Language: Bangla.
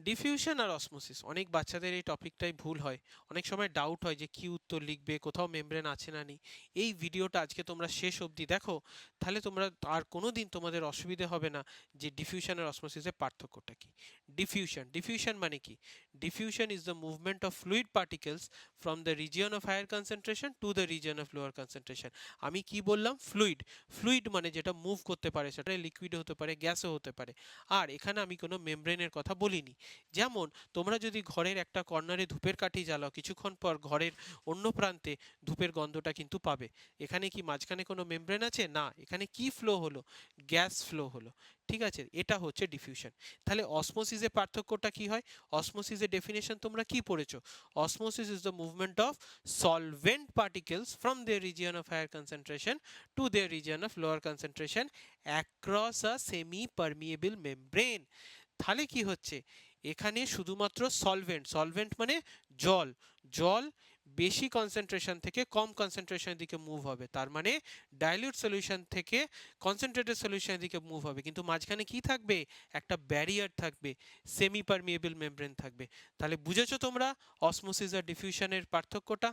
ডিফিউশন আর অসমোসিস, অনেক বাচ্চাদের এই টপিকটাই ভুল হয়। অনেক সময় ডাউট হয় যে কি উত্তর লিখবে, কোথাও মেমব্রেন আছে না নেই। এই ভিডিওটা আজকে তোমরা শেষ অবধি দেখো, তাহলে তোমরা আর কোনো দিন তোমাদের অসুবিধে হবে না যে ডিফিউশন আর অসমোসিসের পার্থক্যটা কি। ডিফিউশন মানে কি? Diffusion is the movement of fluid particles from the region of higher concentration to the region of lower concentration. আমি কি বললাম? ফ্লুইড। ফ্লুইড মানে যেটা মুভ করতে পারে, সেটা লিকুইড হতে পারে, গ্যাসও হতে পারে। আর এখানে আমি কোনো মেমব্রেনের কথা বলিনি। যেমন তোমরা যদি ঘরের একটা কর্নারে ধূপের কাঠি জ্বালাও, কিছুক্ষণ পর ঘরের অন্য প্রান্তে ধূপের গন্ধটা কিন্তু পাবে। এখানে কি মাঝখানে কোনো মেমব্রেন আছে? না। এখানে কি ফ্লো হলো? গ্যাস ফ্লো হলো। ঠিক আছে, এটা হচ্ছে ডিফিউশন। তাহলে অসমোসিসের পার্থক্যটা কি হয়? অসমোসিসের ডেফিনেশন তোমরা কি পড়েছো? Osmosis is the movement of solvent particles from their region of higher concentration to their region of lower concentration across a semi permeable membrane। তাহলে কি হচ্ছে? এখানে শুধুমাত্র সলভেন্ট, সলভেন্ট মানে জল, জল বেশি কনসেন্ট্রেশন থেকে কম কনসেন্ট্রেশনের দিকে মুভ হবে। তার মানে ডাইলিউট সলিউশন থেকে কনসেন্ট্রেটেড সলিউশনের দিকে মুভ হবে, কিন্তু মাঝখানে কি থাকবে? একটা ব্যারিয়ার থাকবে, সেমি পারমিয়েবল মেমব্রেন থাকবে। তাহলে বুঝেছো তোমরা অসমোসিস আর ডিফিউশনের পার্থক্যটা?